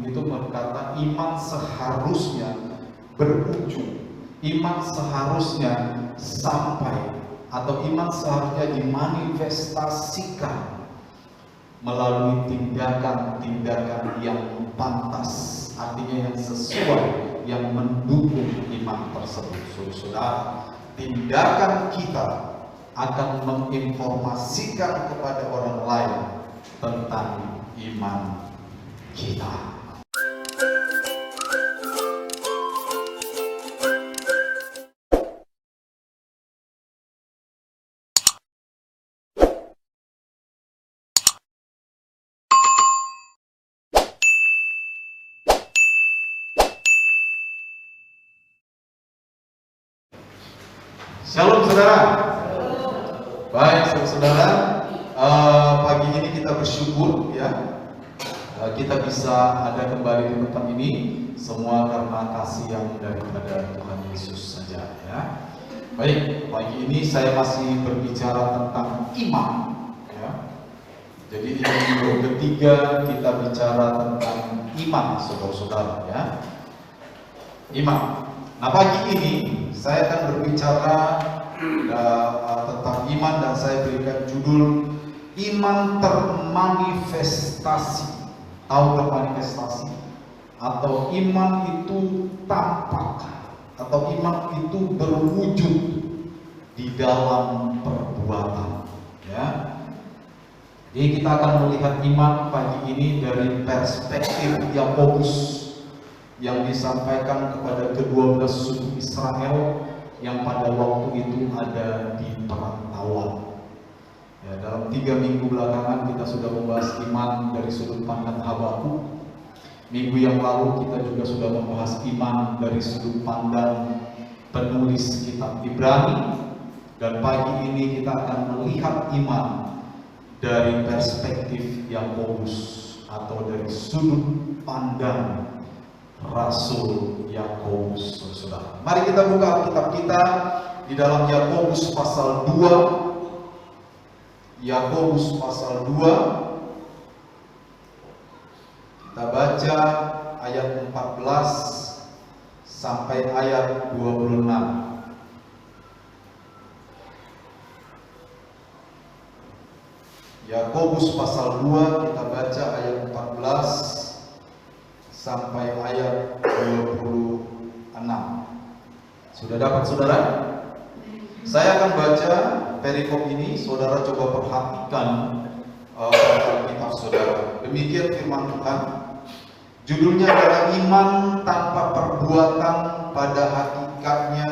itu berkata iman seharusnya berujung, iman seharusnya sampai, atau iman seharusnya dimanifestasikan melalui tindakan-tindakan yang pantas, artinya yang sesuai, yang mendukung iman tersebut. Saudara, tindakan kita akan menginformasikan kepada orang lain tentang iman kita. Shalom saudara. Baik saudara, pagi ini kita bersyukur ya, kita bisa ada kembali di tempat ini, semua karena kasih yang daripada Tuhan Yesus saja ya. Baik, pagi ini saya masih berbicara tentang iman ya. Jadi di minggu ketiga kita bicara tentang iman saudara-saudara ya. Iman. Nah pagi ini saya akan berbicara tentang iman dan saya berikan judul iman termanifestasi. Tahu termanifestasi? Atau iman itu tampak, atau iman itu berwujud di dalam perbuatan. Ya. Jadi kita akan melihat iman pagi ini dari perspektif Yakobus yang disampaikan kepada ke-12 suku Israel yang pada waktu itu ada di perantauan. Ya, dalam 3 minggu belakangan kita sudah membahas iman dari sudut pandang Habakuk. Minggu yang lalu kita juga sudah membahas iman dari sudut pandang penulis kitab Ibrani. Dan pagi ini kita akan melihat iman dari perspektif Yakobus atau dari sudut pandang Rasul Yakobus, saudara. Mari kita buka Alkitab kita di dalam Yakobus pasal 2. Yakobus pasal 2. Kita baca ayat 14 sampai ayat 26. Yakobus pasal 2 kita baca ayat 14 sampai ayat 26. Sudah dapat saudara? Saya akan baca perikop ini, saudara coba perhatikan kitab saudara. Demikian firman Tuhan. Judulnya adalah iman tanpa perbuatan pada hakikatnya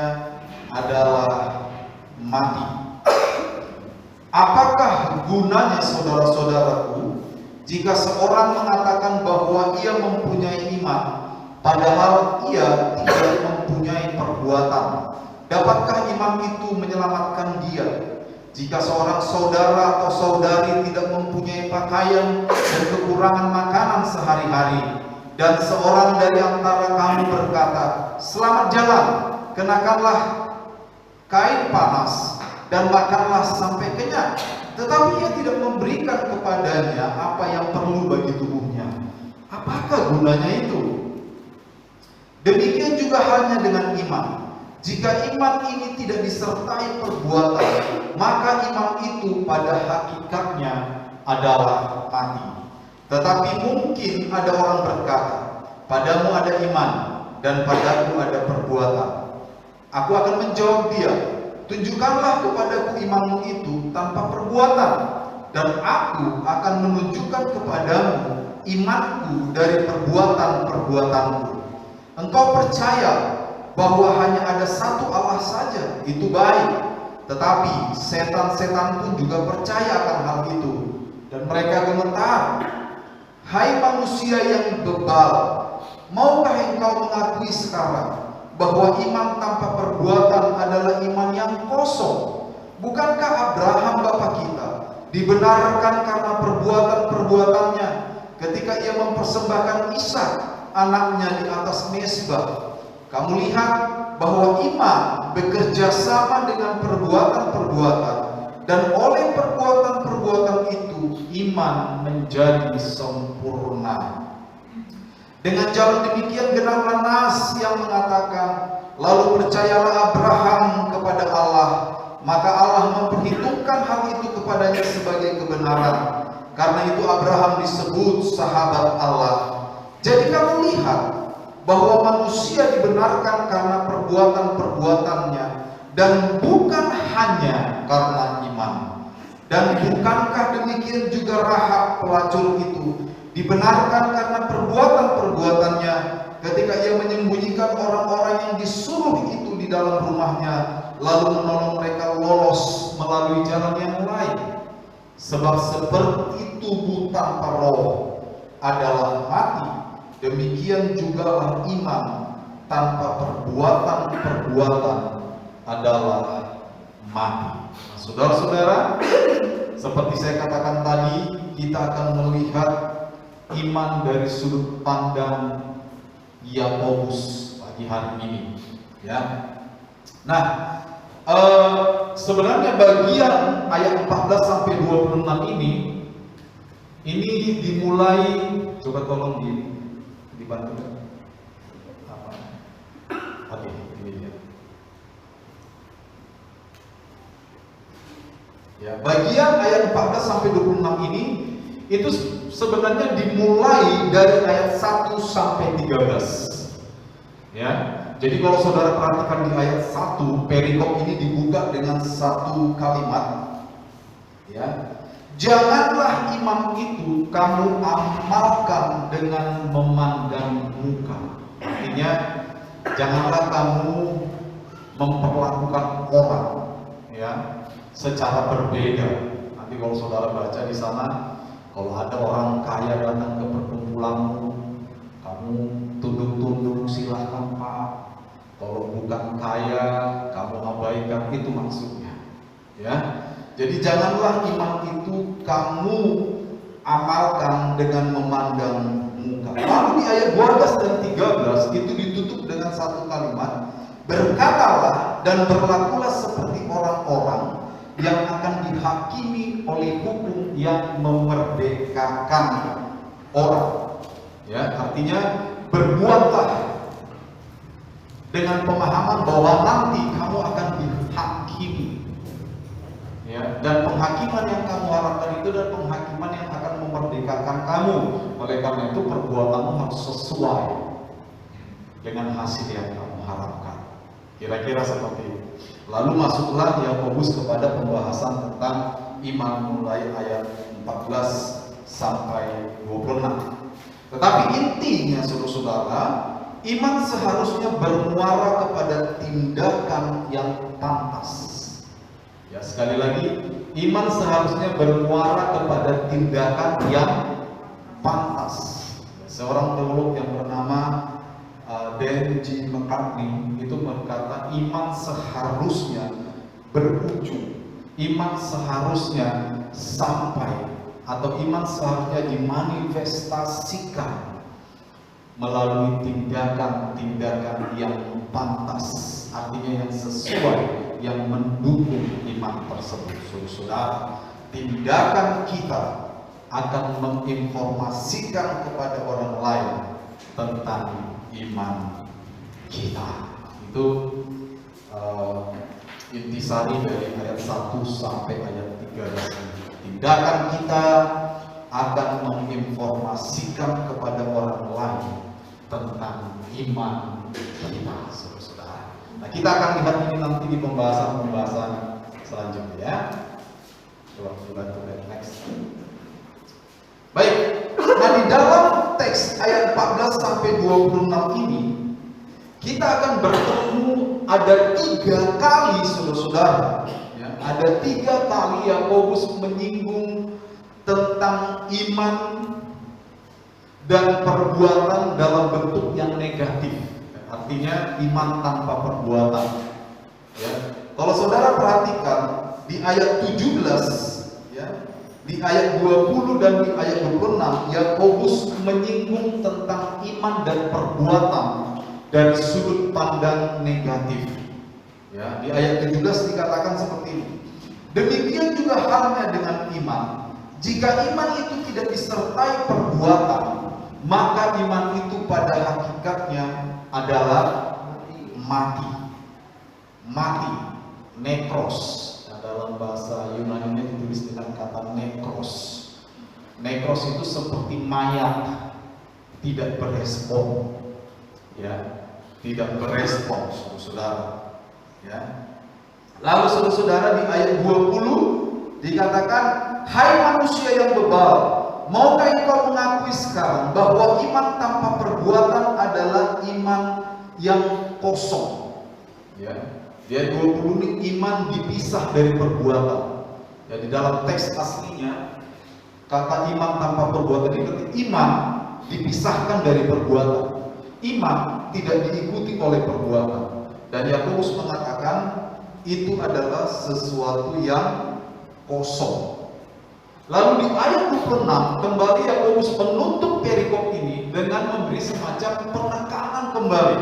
adalah mati. Apakah gunanya saudara-saudaraku jika seorang mengatakan bahwa ia mempunyai iman, padahal ia tidak mempunyai perbuatan? Dapatkah iman itu menyelamatkan dia? Jika seorang saudara atau saudari tidak mempunyai pakaian dan kekurangan makanan sehari-hari, dan seorang dari antara kamu berkata, "Selamat jalan, kenakanlah kain panas dan makanlah sampai kenyang," tetapi ia tidak memberikan kepadanya apa yang perlu bagi tubuhnya, apakah gunanya itu? Demikian juga halnya dengan iman. Jika iman ini tidak disertai perbuatan, maka iman itu pada hakikatnya adalah mati. Tetapi mungkin ada orang berkata, "Padamu ada iman dan padaku ada perbuatan." Aku akan menjawab dia, "Tunjukkanlah kepadaku imanmu itu tanpa perbuatan, dan aku akan menunjukkan kepadamu imanku dari perbuatan-perbuatanku. Engkau percaya bahwa hanya ada satu Allah saja, itu baik. Tetapi setan-setan pun juga percaya akan hal itu, dan mereka gemetar. Hai manusia yang bebal, maukah engkau mengakui sekarang bahwa iman tanpa perbuatan adalah iman yang kosong? Bukankah Abraham bapa kita dibenarkan karena perbuatan-perbuatannya ketika ia mempersembahkan Ishak anaknya di atas mezbah? Kamu lihat bahwa iman bekerja sama dengan perbuatan-perbuatan, dan oleh perbuatan-perbuatan itu iman menjadi sempurna. Dengan jalan demikian genaplah nas yang mengatakan, lalu percayalah Abraham kepada Allah, maka Allah memperhitungkan hal itu kepadanya sebagai kebenaran. Karena itu Abraham disebut sahabat Allah. Jadi kamu lihat bahwa manusia dibenarkan karena perbuatan-perbuatannya dan bukan hanya karena iman. Dan bukankah demikian juga Rahab pelacur itu dibenarkan karena perbuatan-perbuatannya ketika ia menyembunyikan orang-orang yang disuruh itu di dalam rumahnya, lalu menolong mereka lolos melalui jalan yang lain. Sebab seperti tubuh tanpa roh adalah mati, demikian jugalah iman tanpa perbuatan-perbuatan adalah mati. Nah, saudara-saudara, seperti saya katakan tadi, kita akan melihat iman dari sudut pandang Yakobus pagi hari ini, ya. Nah, sebenarnya bagian ayat 14 sampai 26 ini dimulai, coba tolong dibantu. Apa? Oke, ini dia. Ya, bagian ayat 14 sampai 26 ini itu sebenarnya dimulai dari ayat 1 sampai 13. Ya. Jadi kalau saudara perhatikan di ayat 1, perikop ini dibuka dengan satu kalimat. Ya. Janganlah iman itu kamu amalkan dengan memandang muka. Artinya janganlah kamu memperlakukan orang, ya, secara berbeda. Nanti kalau saudara baca di sana, kalau ada orang kaya datang ke perkumpulanmu, kamu tunduk-tunduk, silahkan Pak. Kalau bukan kaya, kamu abaikan, itu maksudnya. Ya, jadi janganlah iman itu kamu amalkan dengan memandang muka. Lalu di ayat 12 dan 13 itu ditutup dengan satu kalimat, berkatalah dan berlakulah seperti orang-orang yang akan dihakimi oleh hukum yang memerdekakan orang. Ya, artinya berbuatlah dengan pemahaman bahwa nanti kamu akan dihakimi. Ya, dan penghakiman yang kamu harapkan itu adalah penghakiman yang akan memerdekakan kamu. Oleh karena itu perbuatanmu harus sesuai dengan hasil yang kamu harapkan. Kira-kira seperti itu. Lalu masuklah Yakobus kepada pembahasan tentang iman mulai ayat 14 sampai 26. Tetapi intinya saudara-saudara, iman seharusnya bermuara kepada tindakan yang pantas. Ya, sekali lagi, iman seharusnya bermuara kepada tindakan yang pantas. Seorang teolog yang bernama Dan G. McCartney itu berkata, iman seharusnya berujung, iman seharusnya sampai, atau iman seharusnya dimanifestasikan melalui tindakan-tindakan yang pantas, artinya yang sesuai, yang mendukung iman tersebut. Saudara, tindakan kita akan menginformasikan kepada orang lain tentang iman kita. Itu intisari dari ayat 1 sampai ayat 13. Tindakan kita akan menginformasikan kepada orang lain tentang iman kita, saudara. Nah, kita akan lihat ini nanti di pembahasan selanjutnya, ya. Coba next. Baik. Nah, di dalam teks ayat 14 sampai 26 ini kita akan bertemu ada 3 kali, saudara-saudara. Ya, ada 3 kali Yakobus menyinggung tentang iman dan perbuatan dalam bentuk yang negatif. Artinya iman tanpa perbuatan. Ya. Kalau saudara perhatikan di ayat 17, ya, di ayat 20 dan di ayat 26, Yakobus menyinggung tentang iman dan perbuatan dari sudut pandang negatif. Ya, di ayat 17 dikatakan seperti ini. Demikian juga halnya dengan iman. Jika iman itu tidak disertai perbuatan, maka iman itu pada hakikatnya adalah mati. Mati, nekros. Dalam bahasa Yunani ditulis dengan kata nekros. Nekros itu seperti mayat, tidak berespon, ya, tidak berespon, saudara. Ya. Lalu saudara-saudara di ayat 20 dikatakan, hai manusia yang bebal, maukah engkau mengakui sekarang bahwa iman tanpa perbuatan adalah iman yang kosong? Ya. Di ayat 20 ini iman dipisah dari perbuatan. Ya, di dalam teks aslinya kata iman tanpa perbuatan itu iman dipisahkan dari perbuatan. Iman tidak diikuti oleh perbuatan. Dan Yakobus mengatakan itu adalah sesuatu yang kosong. Lalu di ayat 26 kembali Yakobus menutup perikop ini dengan memberi semacam penekanan kembali.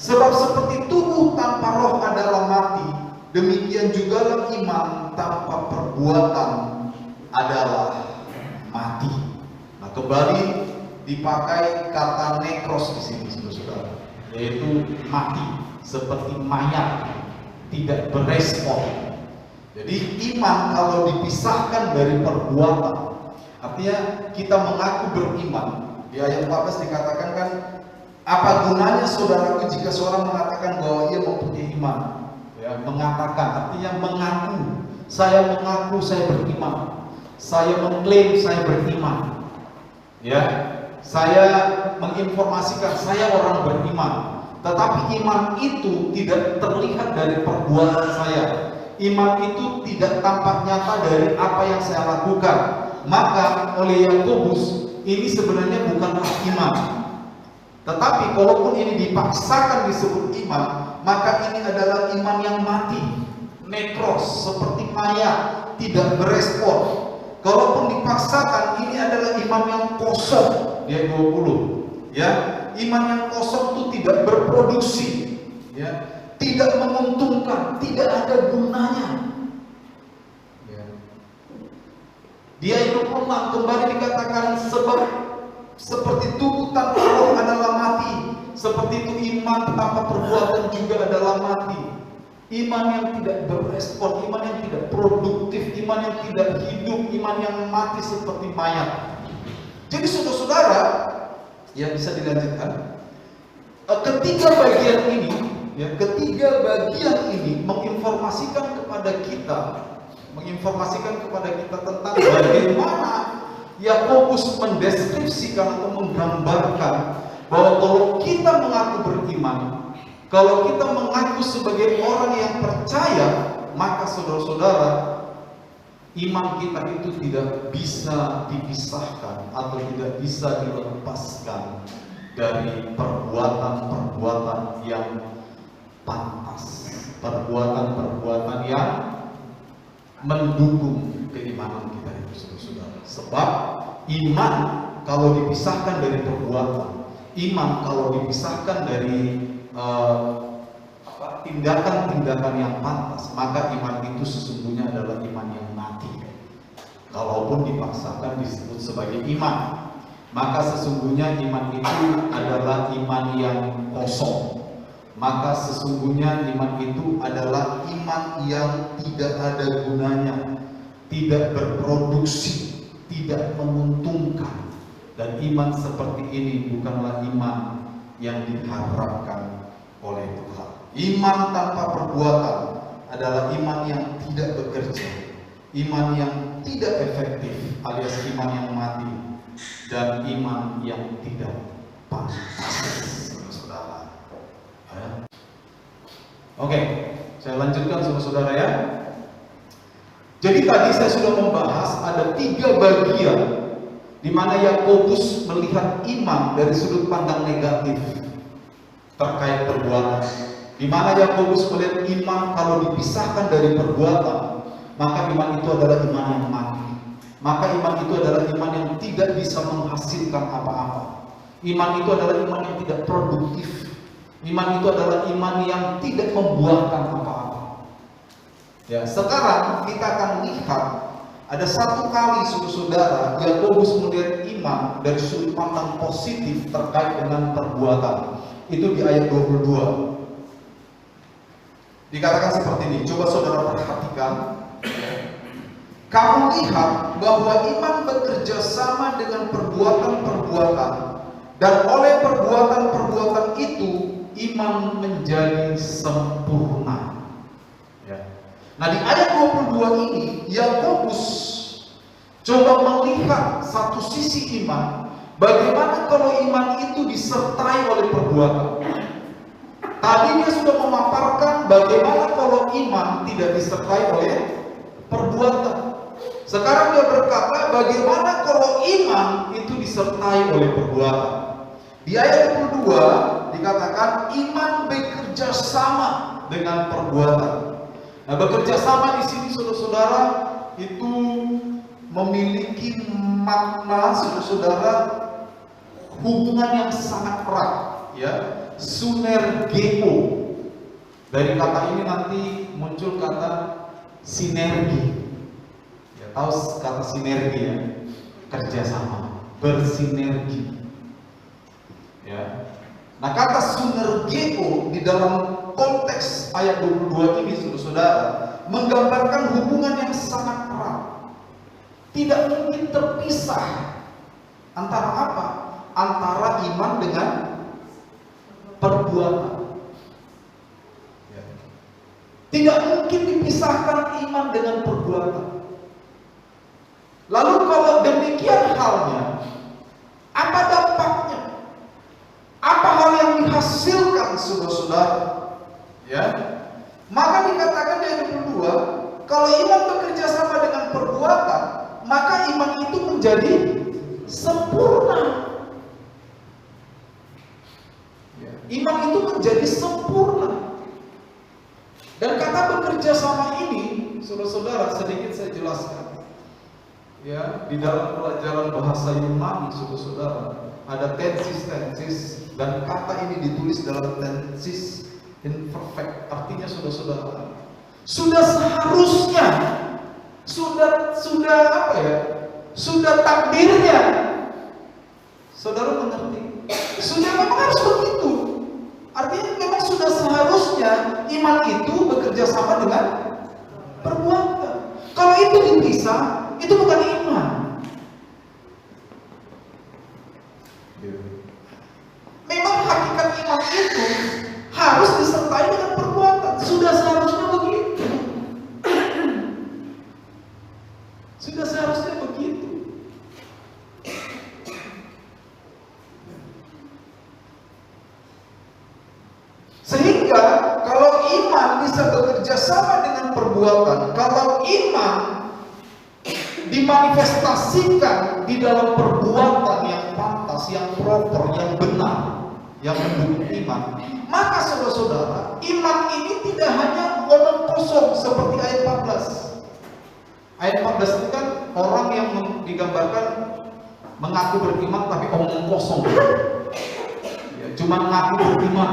Sebab seperti tubuh tanpa roh adalah mati, demikian juga iman tanpa perbuatan adalah mati. Nah, kembali dipakai kata nekros di sini, saudara, yaitu mati, seperti mayat, tidak berespon. Jadi iman kalau dipisahkan dari perbuatan, artinya kita mengaku beriman. Di ayat 14 dikatakan kan, apa gunanya saudaraku jika seorang mengatakan bahwa ia mempunyai iman? Ya, mengatakan artinya mengaku. Saya mengaku saya beriman. Saya mengklaim saya beriman. Ya, saya menginformasikan saya orang beriman. Tetapi iman itu tidak terlihat dari perbuatan saya. Iman itu tidak tampak nyata dari apa yang saya lakukan. Maka oleh Yakobus ini sebenarnya bukanlah iman. Tetapi kalaupun ini dipaksakan disebut iman, maka ini adalah iman yang mati, nekros, seperti mayat, tidak berespon. Kalaupun dipaksakan, ini adalah iman yang kosong. Di ayat 20, ya, iman yang kosong itu tidak berproduksi, ya, tidak menguntungkan, tidak ada gunanya. Ya. Di ayat 26 kembali dikatakan sebab seperti tubuh tanpa roh adalah mati, seperti itu iman tanpa perbuatan juga adalah mati. Iman yang tidak berespon, iman yang tidak produktif, iman yang tidak hidup, iman yang mati seperti mayat. Jadi saudara-saudara, ya bisa dilanjutkan. Ketiga bagian ini menginformasikan kepada kita tentang bagaimana Yakobus mendeskripsikan atau menggambarkan bahwa kalau kita mengaku beriman, kalau kita mengaku sebagai orang yang percaya, maka saudara-saudara, iman kita itu tidak bisa dipisahkan atau tidak bisa dilepaskan dari perbuatan-perbuatan yang pantas, perbuatan-perbuatan yang mendukung keimanan kita itu, saudara-saudara. Sebab iman kalau dipisahkan dari perbuatan, iman kalau dipisahkan dari tindakan-tindakan yang pantas, maka iman itu sesungguhnya adalah iman yang mati. Kalaupun dipaksakan disebut sebagai iman, maka sesungguhnya iman itu adalah iman yang kosong. Maka sesungguhnya iman itu adalah iman yang tidak ada gunanya, tidak berproduksi, tidak menguntungkan. Dan iman seperti ini bukanlah iman yang diharapkan oleh Tuhan. Iman tanpa perbuatan adalah iman yang tidak bekerja, iman yang tidak efektif alias iman yang mati, dan iman yang tidak pantas, saudara. Ya. Oke, saya lanjutkan saudara-saudara ya. Jadi tadi saya sudah membahas ada 3 bagian di mana Yakobus melihat iman dari sudut pandang negatif terkait perbuatan. Di mana Yakobus melihat iman kalau dipisahkan dari perbuatan, maka iman itu adalah iman yang mati. Maka iman itu adalah iman yang tidak bisa menghasilkan apa-apa. Iman itu adalah iman yang tidak produktif. Iman itu adalah iman yang tidak membuahkan apa-apa. Ya, sekarang kita akan lihat Ada satu kali saudara Yakobus melihat iman dari sudut pandang positif terkait dengan perbuatan. Itu di ayat 22. Dikatakan seperti ini, coba saudara perhatikan. Kamu lihat bahwa iman bekerja sama dengan perbuatan-perbuatan, dan oleh perbuatan-perbuatan itu iman menjadi sempurna. Nah, di ayat 22 ini Yakobus coba melihat satu sisi iman. Bagaimana kalau iman itu disertai oleh perbuatan? Tadi dia sudah memaparkan bagaimana kalau iman tidak disertai oleh perbuatan. Sekarang dia berkata bagaimana kalau iman itu disertai oleh perbuatan. Di ayat 22 dikatakan iman bekerja sama dengan perbuatan. Nah, bekerja sama di sini saudara-saudara itu memiliki makna saudara-saudara hubungan yang sangat erat, ya, synergeo. Dari kata ini nanti muncul kata sinergi. Ya, tahu kata sinergi ya? Kerjasama, bersinergi. Ya. Nah, kata synergeo di dalam konteks ayat 22 ini saudara menggambarkan hubungan yang sangat erat. Tidak mungkin terpisah antara apa? Antara iman dengan perbuatan. Tidak mungkin dipisahkan iman dengan perbuatan. Lalu kalau demikian halnya, apa dampaknya? Apa hal yang dihasilkan saudara-saudara? Ya, maka dikatakan di ayat 22, kalau iman bekerja sama dengan perbuatan, maka iman itu menjadi sempurna. Ya, iman itu menjadi sempurna. Dan kata bekerja sama ini, saudara-saudara, sedikit saya jelaskan. Ya, di dalam pelajaran bahasa Yunani, saudara-saudara, ada tenses, dan kata ini ditulis dalam tenses imperfect, artinya saudara-saudara sudah seharusnya, sudah apa ya, sudah takdirnya, saudara mengerti, sudah memang harus begitu. Artinya memang sudah seharusnya iman itu bekerja sama dengan perbuatan. Kalau itu dipisah, itu bukan iman. Memang hakikat iman itu harus disertai dengan perbuatan. Sudah seharusnya begitu. Sudah seharusnya begitu. Sehingga kalau iman bisa bekerja sama dengan perbuatan, kalau iman dimanifestasikan di dalam perbuatan yang pantas, yang proper, yang benar, yang mendukung iman, maka saudara-saudara, iman ini tidak hanya omong kosong seperti ayat 14. Ayat 14 itu kan orang yang digambarkan mengaku beriman tapi omong kosong. Ya, cuma mengaku beriman.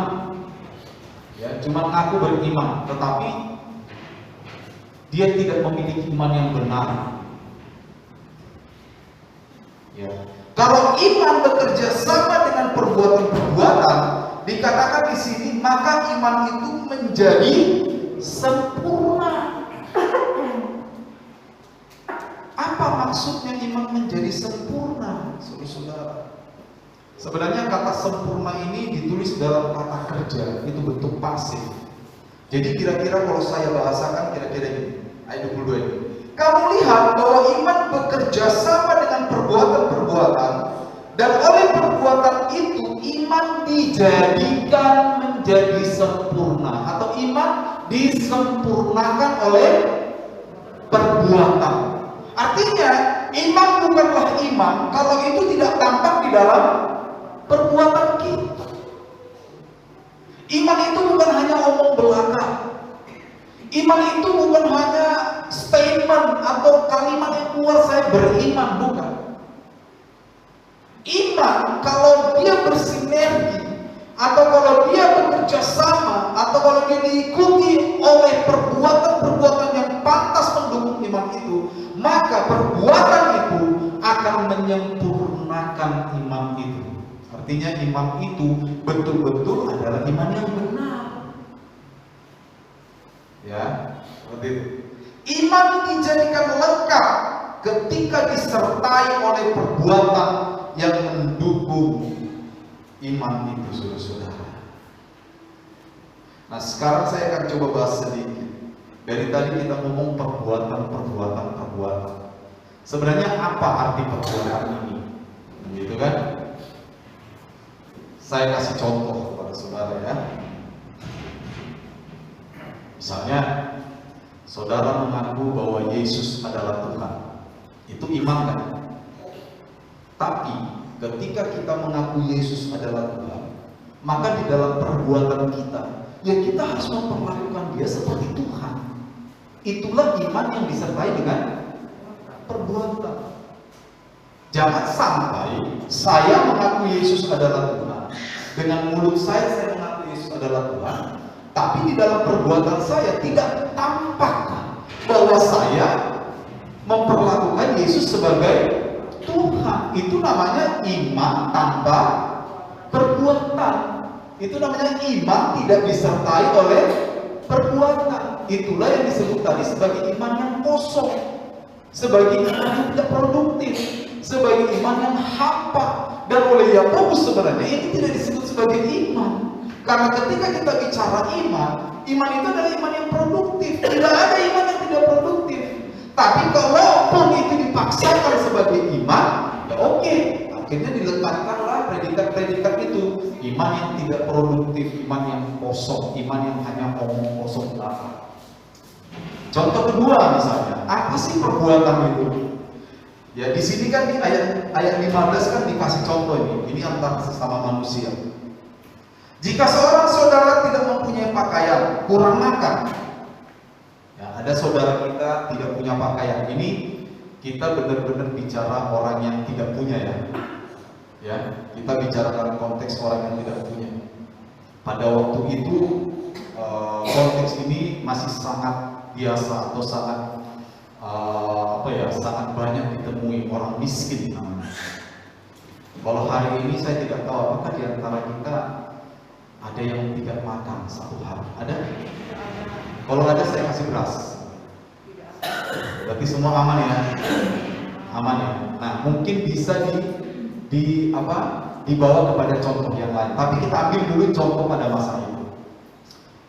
Ya, cuma mengaku beriman, tetapi dia tidak memiliki iman yang benar. Ya. Kalau iman bekerja sama dengan perbuatan-perbuatan, dikatakan di sini, maka iman itu menjadi sempurna. Apa maksudnya iman menjadi sempurna, saudara-saudara? Sebenarnya kata sempurna ini ditulis dalam kata kerja, itu bentuk pasif. Jadi kira-kira kalau saya bahasakan kira-kira ini, ayat 22 ini. Kamu lihat bahwa iman bekerja sama dengan perbuatan-perbuatan, dan oleh perbuatan itu iman dijadikan menjadi sempurna, atau iman disempurnakan oleh perbuatan. Artinya iman bukanlah iman kalau itu tidak tampak di dalam perbuatan kita. Iman itu bukan hanya omong belaka. Iman itu bukan hanya statement atau kalimat yang keluar saya beriman, bukan. Iman kalau dia bersinergi, atau kalau dia bekerja sama, atau kalau dia diikuti oleh perbuatan-perbuatan yang pantas mendukung iman itu, maka Artinya iman itu betul-betul adalah iman yang benar. Ya, seperti itu. Iman dijadikan lengkap ketika disertai oleh perbuatan yang mendukung iman itu, saudara-saudara. Nah, sekarang saya akan coba bahas sedikit. Dari tadi kita ngomong perbuatan. Sebenarnya apa arti perbuatan ini? Gitu kan? Saya kasih contoh kepada saudara ya. Misalnya, saudara mengaku bahwa Yesus adalah Tuhan. Itu iman kan? Tapi ketika kita mengaku Yesus adalah Tuhan, maka di dalam perbuatan kita, ya kita harus memperlakukan Dia seperti Tuhan. Itulah iman yang disertai dengan perbuatan. Jangan sampai saya mengaku Yesus adalah Tuhan, dengan mulut saya mengaku Yesus adalah Tuhan, tapi di dalam perbuatan saya tidak tampak bahwa saya memperlakukan Yesus sebagai Tuhan. Itu namanya iman tanpa perbuatan. Itu namanya iman tidak disertai oleh perbuatan. Itulah yang disebut tadi sebagai iman yang kosong, sebagai iman yang tidak produktif, sebagai iman yang hampa. Dan oleh Yakobus sebenarnya ini tidak disebut sebagai iman. Karena ketika kita bicara iman itu adalah iman yang produktif. Tidak ada iman yang tidak produktif. Tapi kalaupun itu dipaksakan sebagai iman, ya oke. Akhirnya dilekatkanlah predikat-predikat itu. Iman yang tidak produktif, iman yang kosong, iman yang hanya omong kosong belaka. Contoh kedua misalnya, apa sih perbuatan itu? Ya di sini kan di ayat 15 kan dikasih contoh ini. Ini antara sesama manusia. Jika seorang saudara tidak mempunyai pakaian, kurang makan. Ya, ada saudara kita tidak punya pakaian. Ini kita benar-benar bicara orang yang tidak punya ya. Ya, kita bicara dalam konteks orang yang tidak punya. Pada waktu itu konteks ini masih sangat biasa atau sangat sangat banyak ditemui orang miskin namanya. Kalau hari ini saya tidak tahu apakah di antara kita ada yang tidak makan satu hari. Ada? Kalau ada saya kasih beras. Berarti semua aman ya? Aman ya. Nah, mungkin bisa dibawa kepada contoh yang lain. Tapi kita ambil dulu contoh pada masa itu.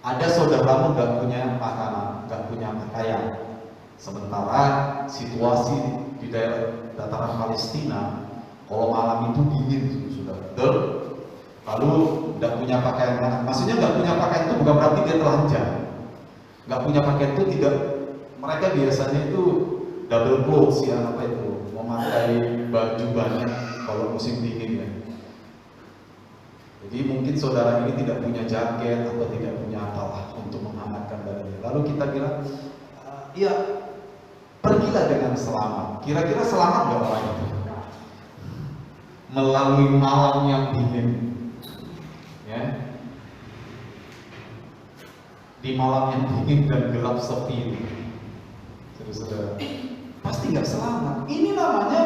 Ada saudaramu nggak punya makanan, nggak punya pakaian. Sementara situasi di daerah dataran Palestina, kalau malam itu dingin sudah betul. Lalu nggak punya pakaian, maksudnya nggak punya pakaian itu bukan berarti dia telanjang. Nggak punya pakaian itu tidak, mereka biasanya itu double clothes ya, memakai baju banyak kalau musim dingin ya. Jadi mungkin saudara ini tidak punya jaket atau tidak punya apalah untuk menghangatkan badannya. Lalu kita bilang, iya pergilah dengan selamat. Kira-kira selamat nggak orang itu? Melalui malam yang dingin. Ya, di malam yang dingin dan gelap sepi, saudara, pasti nggak selamat. Ini namanya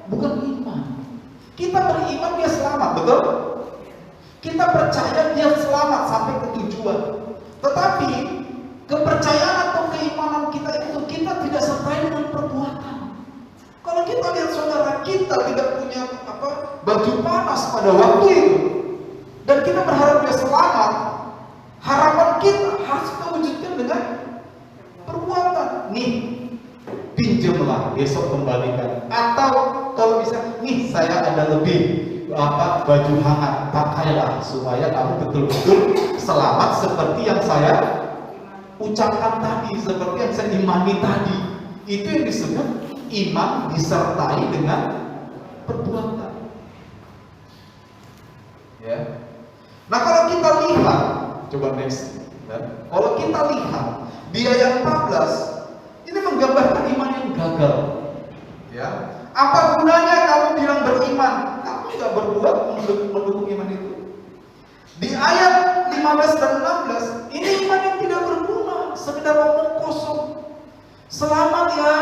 bukan iman. Kita beriman dia selamat, betul? Kita percaya dia selamat sampai ke tujuan. Tetapi kepercayaan atau keimanan kita itu kita tidak sertai dengan perbuatan. Kalau kita lihat saudara kita tidak punya baju panas pada waktu itu, dan kita berharap dia selamat, harapan kita harus kita wujudkan dengan perbuatan. Nih, pinjamlah, besok kembalikan. Atau kalau bisa, nih saya ada lebih baju hangat, pakailah supaya kamu betul-betul selamat seperti yang saya ucapkan tadi, seperti yang saya imani tadi. Itu yang disebut iman disertai dengan perbuatan. Ya. Nah kalau kita lihat, coba next. Kalau kita lihat di ayat 14, ini menggambarkan iman yang gagal. Ya. Apa gunanya kamu bilang beriman? Kamu nggak berbuat mendukung iman itu. Di ayat 15 dan 16, ini iman yang tidak berguna, sekedar omong kosong. Selamat ya,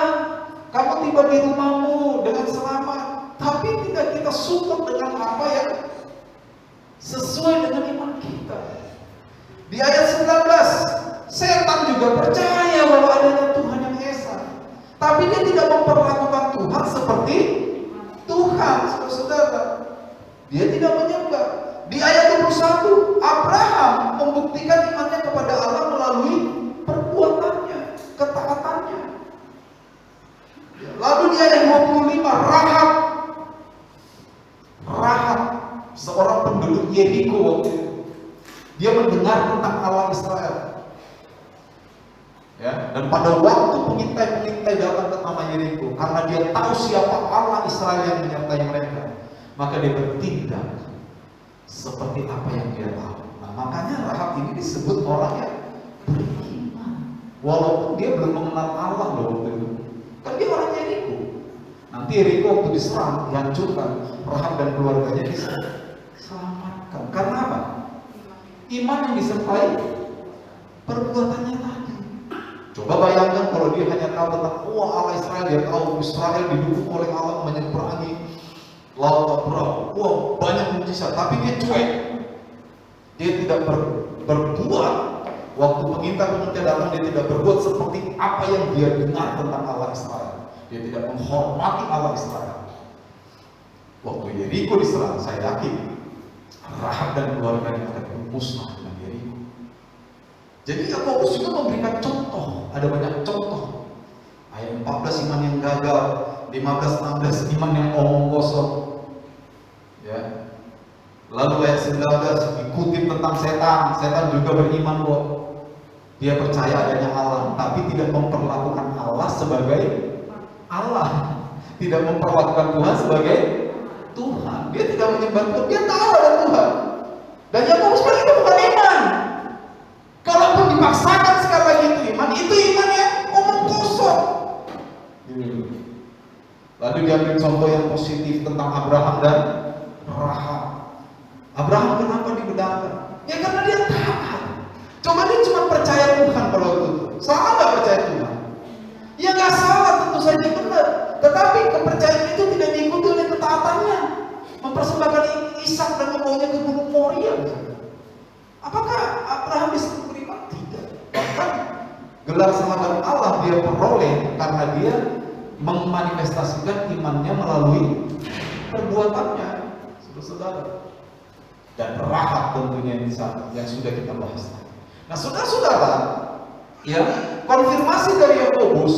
kamu tiba di rumahmu dengan selamat, tapi tidak kita support dengan apa yang kita. Di ayat 19, setan juga percaya bahwa adanya Tuhan yang esa, tapi dia tidak memperlakukan Tuhan seperti Tuhan, saudara. Dia tidak menyembah. Di ayat 21, Abraham membuktikan imannya kepada Allah melalui perbuatannya, ketaatannya. Lalu di ayat 25, Rahab, seorang penduduk Yeriko waktu itu, dia mendengar tentang Allah Israel. Ya, dan pada waktu pengintai-pengintai datang ke tanah Yeriko, karena dia tahu siapa Allah Israel yang menyertai mereka, maka dia bertindak seperti apa yang dia tahu. Nah, makanya Rahab ini disebut orang yang beriman, walaupun dia belum mengenal Allah loh waktu itu. Kan dia orang Yeriko. Nanti Yeriko waktu diserang, dihancurkan, Rahab dan keluarganya diselamatkan. Karena apa? Iman yang disertai perbuatannya tadi. Coba bayangkan kalau dia hanya tahu tentang Allah Israel, dia tahu Israel didukung oleh Allah menyeberangi laut Abraham, banyak mujizat, tapi dia cuek. Dia tidak berbuat. Waktu pengintai datang, dia tidak berbuat seperti apa yang dia dengar tentang Allah Israel. Dia tidak menghormati Allah Israel. Waktu Yeriko diserang, saya yakin Rahab dan keluarganya akan musnah dengan Yeriko. Jadi Yakobus juga memberikan contoh. Ada banyak contoh. Ayat 14 iman yang gagal, 15-16 iman yang omong kosong. Ya. Lalu ayat 19 ikuti tentang setan juga beriman kok. Dia percaya adanya Allah, tapi tidak memperlakukan Allah sebagai Allah, tidak memperlakukan Tuhan sebagai Tuhan. Dia tidak menyembah Tuhan, dia tahu ada Tuhan. Dan Yakobus bilang itu bukan iman. Kalaupun dipaksakan sekali lagi itu iman yang omong kosong. Lalu diambil contoh yang positif tentang Abraham dan Rahab. Abraham kenapa dibedahkan? Ya karena dia taat. Coba dia cuma percaya Tuhan kalau itu. Salah nggak percaya Tuhan? Ya nggak salah, tentu saja benar. Tetapi kepercayaan itu tidak diikuti oleh ketaatannya. Mempersembahkan Ishak dan membawanya ke Gunung Moria. Apakah Abraham bisa beriman? Tidak. Bahkan gelar sahabat Allah dia peroleh karena dia memanifestasikan imannya melalui perbuatannya, saudara. Dan Rahab tentunya yang sudah kita bahas tadi. Nah, saudara-saudara, ya, konfirmasi dari Yakobus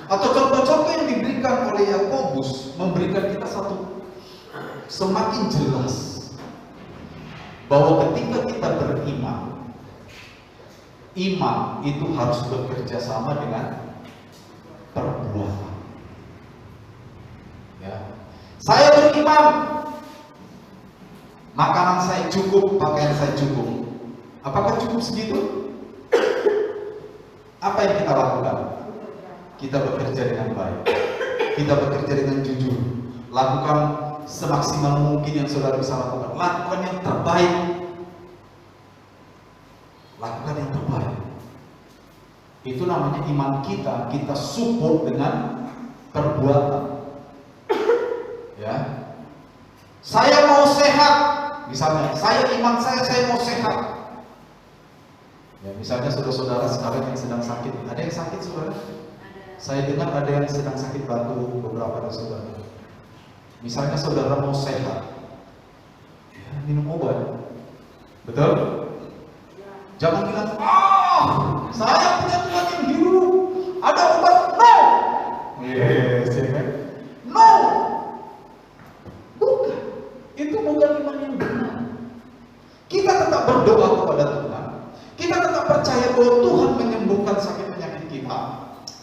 atau contoh-contoh yang diberikan oleh Yakobus memberikan kita satu semakin jelas bahwa ketika kita beriman, iman itu harus bekerja sama dengan perbuatan. Ya. Saya beriman, makanan saya cukup, pakaian saya cukup. Apakah cukup segitu? Apa yang kita lakukan? Kita bekerja dengan baik, kita bekerja dengan jujur, lakukan semaksimal mungkin yang saudara bisa lakukan. Lakukan yang terbaik. Lakukan yang terbaik. Itu namanya iman kita support dengan perbuatan. Ya. Saya mau sehat, misalnya, iman saya mau sehat. Ya, misalnya saudara-saudara sekalian yang sedang sakit, ada yang sakit saudara? Saya dengar ada yang sedang sakit batu beberapa dari saudara. Misalnya saudara mau sehat, ya, minum obat, betul? Jangan bilang, saya punya Tuhan yang hidup, ada obat, no. Yes, ya kan? No, bukan. Itu bukan iman yang benar. Kita tetap berdoa kepada Tuhan. Kita tetap percaya bahwa Tuhan menyembuhkan sakit penyakit kita.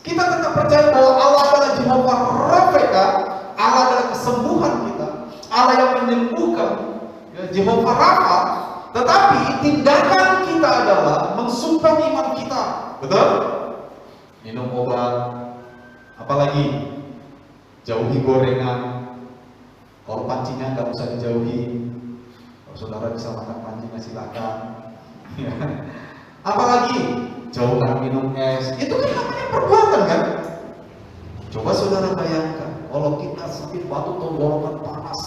Kita tetap percaya bahwa Allah adalah Jehovah Rafa, Allah adalah kesembuhan kita, Allah yang menyembuhkan, ya, Jehovah Rafa. Tetapi tindakan kita adalah mensupport iman kita, betul? Minum obat, apalagi jauhi gorengan. Kalau pancinya nggak usah dijauhi. Kalau saudara bisa makan pancinya silakan. Apalagi jauhkan minum es. Itu kan namanya perbuatan kan? Coba saudara bayangkan kalau kita sakit batu tenggorokan panas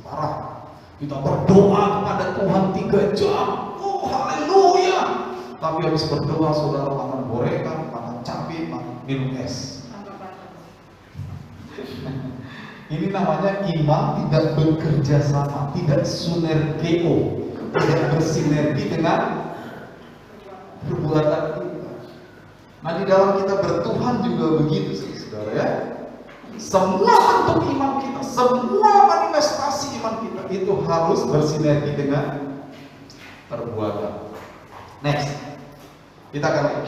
parah, kita berdoa kepada Tuhan 3 jam. Tapi habis berdoa saudara makan gorengan, makan cabai, minum es. Ini namanya iman tidak bekerja sama, tidak sinergeo, tidak bersinergi dengan perbuatan kita. Nah, di dalam kita bertuhan juga begitu sih, saudara ya. Semua bentuk iman kita, semua manifestasi iman kita itu harus bersinergi dengan perbuatan. Next, kita akan lihat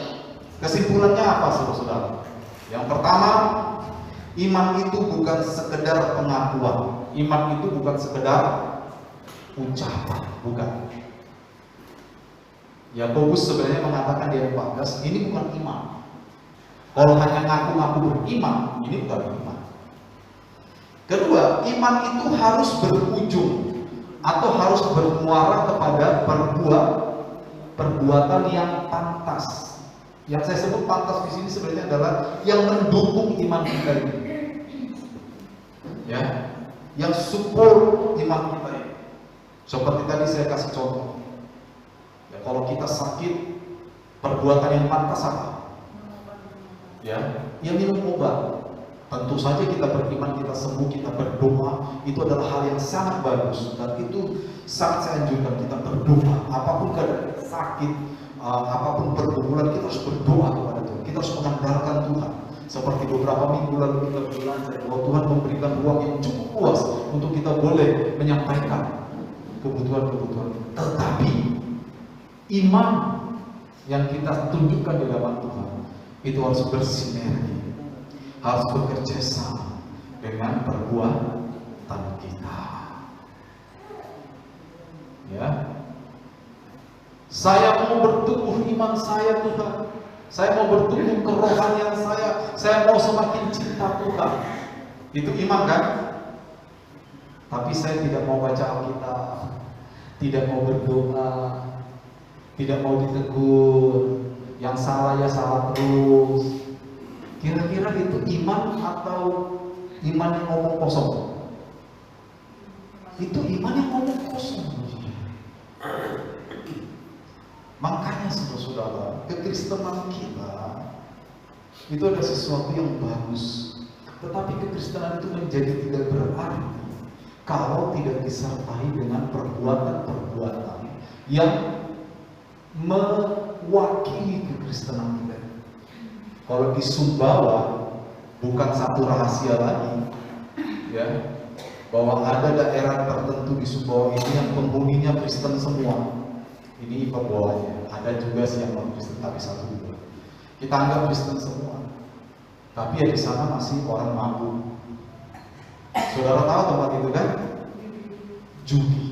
kesimpulannya apa, saudara-saudara. Yang pertama, iman itu bukan sekedar pengakuan, iman itu bukan sekedar ucapan, bukan. Yakobus sebenarnya mengatakan di ayat 14, ini bukan iman. Kalau hanya ngaku-ngaku beriman, ini bukan iman. Kedua, iman itu harus berujung atau harus bermuara kepada perbuatan yang pantas. Yang saya sebut pantas di sini sebenarnya adalah yang mendukung iman kita ini, ya, yang support iman kita ini. Seperti tadi saya kasih contoh, ya, kalau kita sakit, perbuatan yang pantas apa? Ya, minum obat. Tentu saja kita beriman, kita sembuh, kita berdoa, itu adalah hal yang sangat bagus dan itu sangat saya anjurkan kita berdoa. Apapun keadaan sakit, apapun pergumulan, kita harus berdoa kepada Tuhan. Kita harus mengandalkan Tuhan. Seperti beberapa minggu lalu kita belajar bahwa Tuhan memberikan ruang yang cukup luas untuk kita boleh menyampaikan kebutuhan-kebutuhan. Tetapi iman yang kita tunjukkan di hadapan Tuhan itu harus bersinergi, harus bekerja sama dengan perbuatan kita. Ya, saya mau bertumbuh iman saya, Tuhan. Saya mau bertumbuh kerohanian saya mau semakin cinta Tuhan. Itu iman kan? Tapi saya tidak mau baca Alkitab, tidak mau berdoa, tidak mau ditegur, yang salah ya salah terus. Kira-kira itu iman atau iman yang ngomong kosong? Itu iman yang ngomong kosong. Makanya saudara-saudara, kekristenan kita itu ada sesuatu yang bagus. Tetapi kekristenan itu menjadi tidak berarti kalau tidak disertai dengan perbuatan-perbuatan yang mewakili kekristenan kita. Kalau di Sumbawa bukan satu rahasia lagi, ya, bahwa ada daerah tertentu di Sumbawa ini yang penghuninya Kristen semua. Ini pembawanya. Ada juga sih yang non Kristen tapi satu dua. Kita anggap Kristen semua. Tapi ya di sana masih orang mabuk. Saudara tahu tempat itu kan? Judi.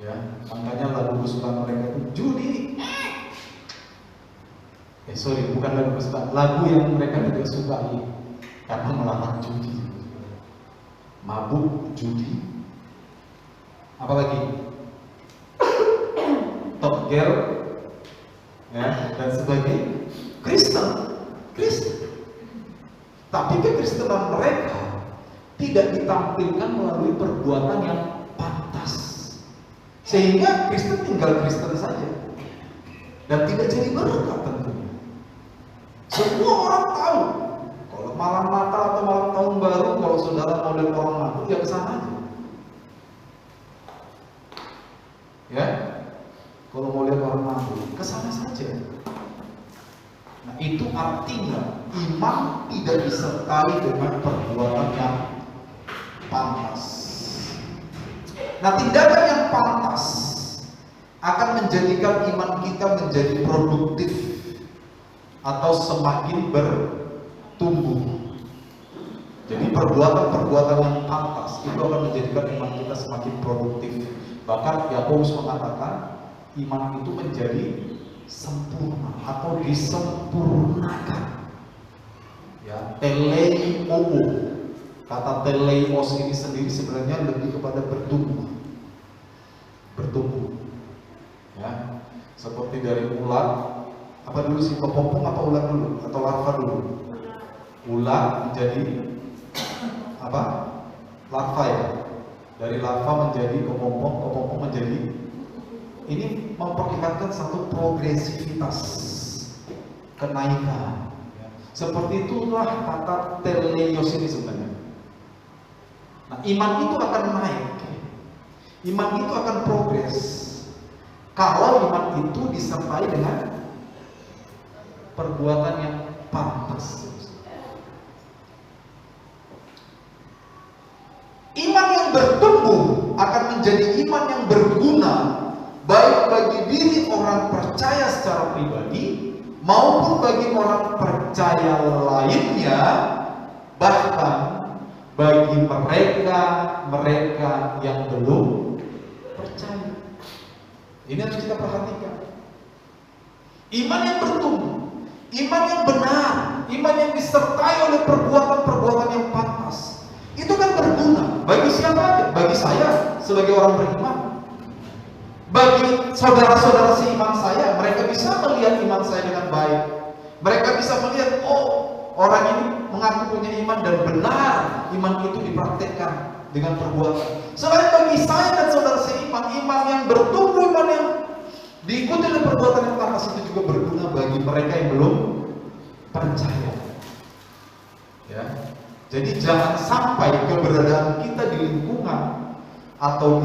Ya, makanya lagu kesukaan mereka itu judi. Bukan lagu kesukaan, lagu yang mereka tidak sukai karena melarang judi. Mabuk, judi. Apalagi? Top Girl, ya, dan sebagainya. Kristen. Tapi kekristenan mereka tidak ditampilkan melalui perbuatan yang pantas, sehingga Kristen tinggal Kristen saja dan tidak jadi berkat tentunya. Semua orang tahu kalau malam Natal atau malam tahun baru, kalau saudara model orang mabuk ya kesana aja, ya. Kalau mau lihat orang mabuk, kesana saja. Nah, itu artinya iman tidak disertai dengan perbuatan yang pantas. Nah, tindakan yang pantas akan menjadikan iman kita menjadi produktif atau semakin bertumbuh. Jadi perbuatan-perbuatan yang pantas itu akan menjadikan iman kita semakin produktif. Bahkan Yakobus mengatakan iman itu menjadi sempurna atau disempurnakan. Ya, teleio. Kata teleios ini sendiri sebenarnya lebih kepada bertumbuh. Ya, seperti dari ular. Apa dulu sih, kepompong apa ular dulu atau larva dulu? Ular menjadi apa? Larva ya. Dari larva menjadi kepompong menjadi ini memperlihatkan satu progresivitas kenaikan. Seperti itulah kata teleios ini sebenarnya. Nah, iman itu akan naik. Iman itu akan progres kalau iman itu disertai dengan perbuatan yang pantas. Iman yang bertumbuh akan menjadi iman yang berguna baik bagi diri orang percaya secara pribadi maupun bagi orang percaya lainnya, bahkan bagi mereka yang belum percaya. Ini harus kita perhatikan. Iman yang bertumbuh, iman yang benar, iman yang disertai oleh perbuatan-perbuatan yang pantas, itu kan berguna bagi siapa aja? Bagi saya sebagai orang beriman, bagi saudara-saudara seiman saya. Mereka bisa melihat iman saya dengan baik. Mereka bisa melihat, oh, orang ini mengaku punya iman dan benar iman itu dipraktekkan dengan perbuatan. Selain bagi saya dan saudara seiman, iman yang bertumbuh, iman yang diikuti oleh perbuatan yang pantas itu juga berguna bagi mereka yang belum percaya. Ya. Jadi jangan sampai keberadaan kita di lingkungan atau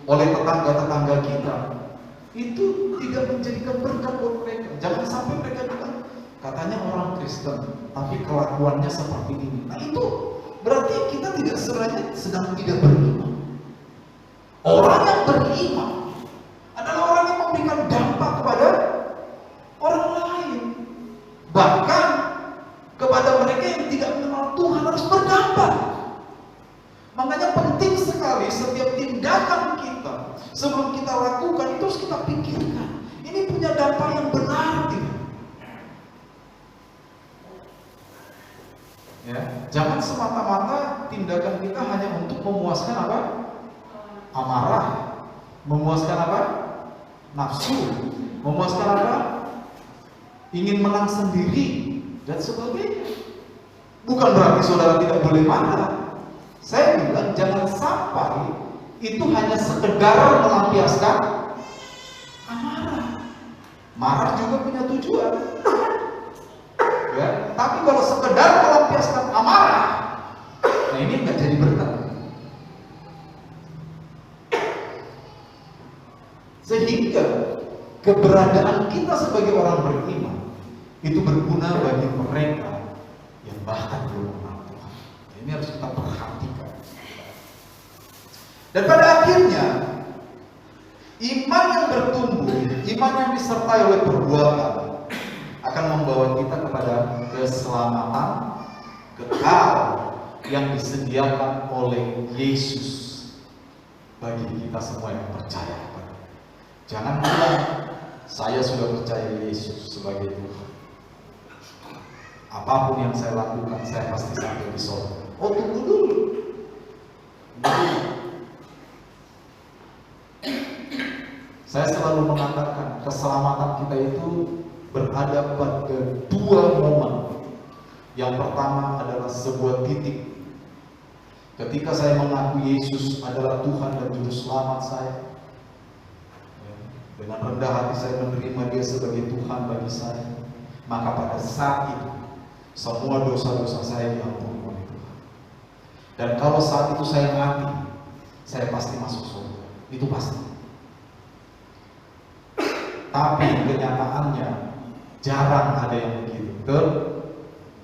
oleh tetangga-tetangga kita itu tidak menjadikan berkat buat mereka. Jangan sampai mereka bilang, katanya orang Kristen, tapi kelakuannya seperti ini. Nah, itu berarti kita tidak sedang tidak beriman. Orang yang beriman adalah orang yang memberikan dampak kepada orang lain. Bahkan kepada mereka yang tidak mengenal Tuhan harus berdampak. Makanya penting sekali setiap tindakan kita sebelum kita lakukan itu harus kita pikirkan. Ini punya dampak yang benar tidak? Ya, jangan semata-mata tindakan kita hanya untuk memuaskan apa? Amarah, memuaskan apa? Nafsu, memuaskan apa? Ingin menang sendiri dan sebagainya. Bukan berarti saudara tidak boleh marah. Saya bilang jangan sampai itu hanya sekedar melampiaskan amarah. Marah juga punya tujuan. Ya, tapi kalau sekedar melampiaskan amarah, nah ini nggak jadi berkat. Sehingga keberadaan kita sebagai orang beriman itu berguna bagi mereka yang bahkan belum mengenal Tuhan. Ini harus kita perhatikan. Dan pada akhirnya iman yang bertumbuh, iman yang disertai oleh perbuatan akan membawa kita kepada keselamatan kekal yang disediakan oleh Yesus bagi kita semua yang percaya kepada. Jangan bilang saya sudah percaya Yesus sebagai Tuhan. Apapun yang saya lakukan, saya pasti sampai di surga. Oh, tunggu dulu. Saya selalu mengatakan keselamatan kita itu berada pada dua momen. Yang pertama adalah sebuah titik. Ketika saya mengaku Yesus adalah Tuhan dan Juru Selamat saya, dengan rendah hati saya menerima Dia sebagai Tuhan bagi saya, maka pada saat itu semua dosa-dosa saya diampuni oleh Tuhan. Dan kalau saat itu saya mati, saya pasti masuk surga. Itu pasti. Tapi kenyataannya jarang ada yang begitu. Betul?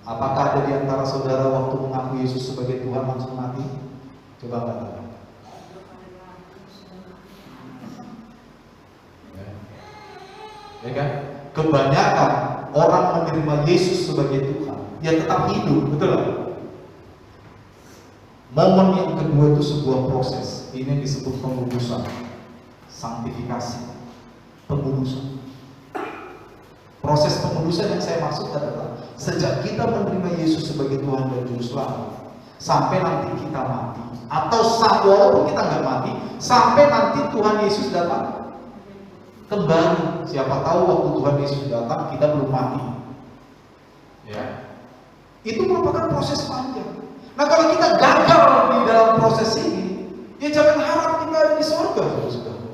Apakah ada di antara saudara waktu mengaku Yesus sebagai Tuhan langsung mati? Coba katakan. Ya kan? Kebanyakan orang menerima Yesus sebagai Tuhan, dia tetap hidup, betul kan? Momen yang kedua itu sebuah proses. Ini yang disebut pengudusan, sanktifikasi, pengudusan. Proses pengudusan yang saya maksud adalah sejak kita menerima Yesus sebagai Tuhan dan Juru Selamat sampai nanti kita mati, atau walaupun kita nggak mati, sampai nanti Tuhan Yesus datang kembali. Siapa tahu waktu Tuhan Yesus datang kita belum mati. Ya, itu merupakan proses panjang. Nah, kalau kita gagal di dalam proses ini, ya jangan harap kita ada di surga, saudara.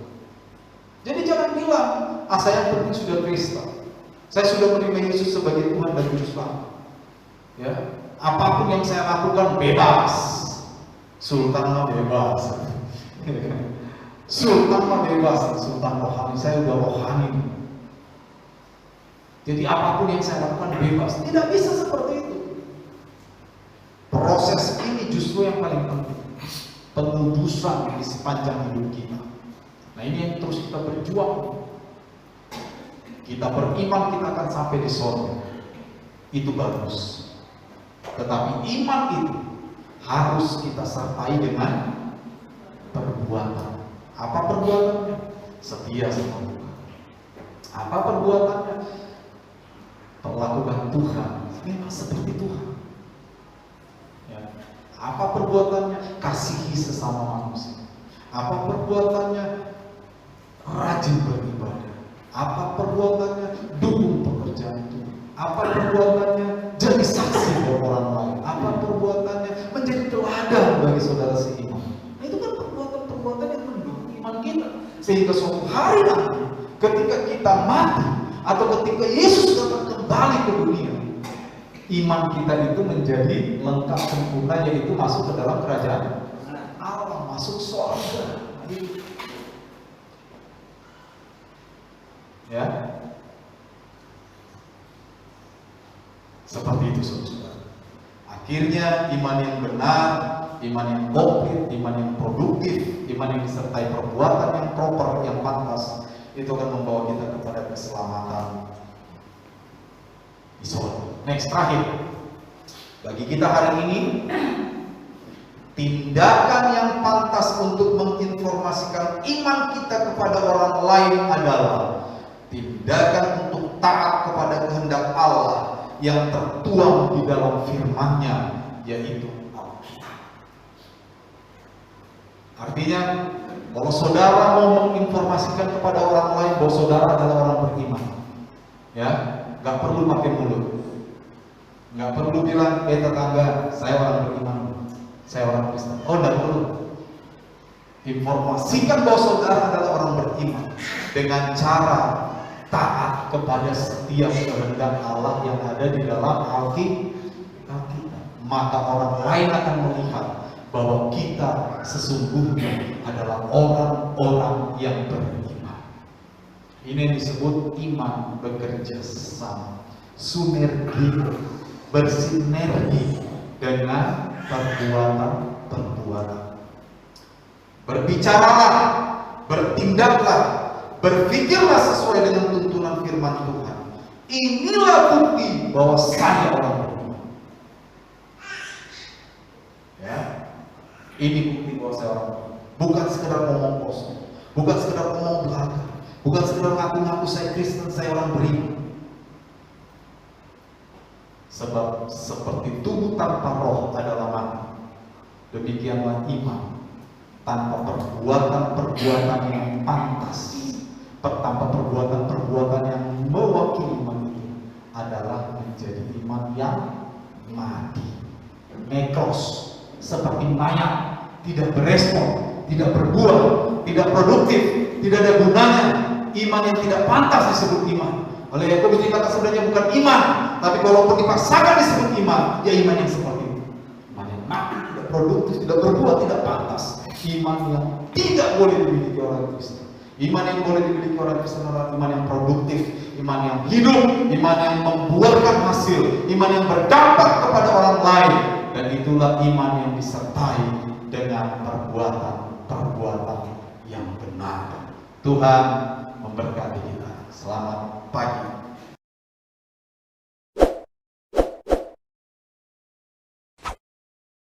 Jadi jangan bilang, saya yang penting sudah Kristen, saya sudah menerima Yesus sebagai Tuhan dan Juru Selamat. Ya, apapun yang saya lakukan bebas. Sultan mah bebas. Sultan mah bebas, Sultan rohani, saya udah rohani. Jadi apapun yang saya lakukan bebas. Tidak bisa seperti itu. Proses ini justru yang paling penting. Penudusan di sepanjang hidup kita. Nah, ini yang terus kita berjuang. Kita beriman kita akan sampai di surga. Itu bagus. Tetapi iman itu harus kita sertai dengan perbuatan. Apa perbuatannya? Setia sama Tuhan. Apa perbuatannya? Perlakukan Tuhan memang seperti Tuhan. Ya. Apa perbuatannya? Kasihi sesama manusia. Apa perbuatannya? Rajin beribadah. Apa perbuatannya? Dukung pekerjaan Tuhan. Apa perbuatannya? Jadi saksi buat orang lain. Apa perbuatannya? Menjadi teladan bagi saudara seiman. Nah, itu kan perbuatan-perbuatan yang mendukung iman kita. Sehingga suatu hari nanti, ketika kita mati atau ketika Yesus datang kembali ke dunia, iman kita itu menjadi lengkap sempurna, yaitu masuk ke dalam kerajaan Allah, masuk surga. Ya, seperti itu saudara. Akhirnya iman yang benar, iman yang komplit, iman yang produktif, iman yang disertai perbuatan yang proper, yang pantas, itu akan membawa kita kepada keselamatan di surga. Next, terakhir bagi kita hari ini, tindakan yang pantas untuk menginformasikan iman kita kepada orang lain adalah tindakan untuk taat kepada kehendak Allah yang tertuang di dalam firman-Nya, yaitu Alkitab. Artinya, kalau saudara mau menginformasikan kepada orang lain bahwa saudara adalah orang beriman, ya, nggak perlu pakai mulut, nggak perlu bilang, tetangga, saya orang beriman, saya orang Kristen. Oh, nggak perlu. Informasikan bahwa saudara adalah orang beriman dengan cara taat kepada setiap kehendak Allah yang ada di dalam Alkitab. Maka orang lain akan melihat bahwa kita sesungguhnya adalah orang-orang yang beriman. Ini yang disebut iman bekerja sama, sinergi, bersinergi dengan perbuatan-perbuatan. Berbicaralah, bertindaklah, berpikirlah sesuai dengan tuntunan firman Tuhan. Inilah bukti bahwa saya orang beriman. Ya, ini bukti bahwa saya orang beriman. Bukan sekedar ngomong kosong, bukan sekedar ngomong belaka, bukan sekedar ngaku-ngaku saya Kristen, saya orang beriman. Sebab seperti tubuh tanpa roh adalah mati, demikianlah iman tanpa perbuatan-perbuatan yang pantas, tanpa perbuatan-perbuatan yang mewakili iman itu adalah menjadi iman yang mati, nekros, seperti mayat, tidak berespon, tidak berbuah, tidak produktif, tidak ada gunanya. Iman yang tidak pantas disebut iman. Oleh Yakobus dikatakan sebenarnya bukan iman, tapi kalaupun dipaksakan disebut iman, ya iman yang seperti itu. Iman yang mati, tidak produktif, tidak berbuah, tidak pantas. Iman yang tidak boleh dimiliki orang Kristen. Iman yang boleh dimiliki orang Kristen adalah iman yang produktif, iman yang hidup, iman yang membuahkan hasil, iman yang berdampak kepada orang lain. Dan itulah iman yang disertai dengan perbuatan-perbuatan yang benar. Tuhan memberkati kita. Selamat pagi.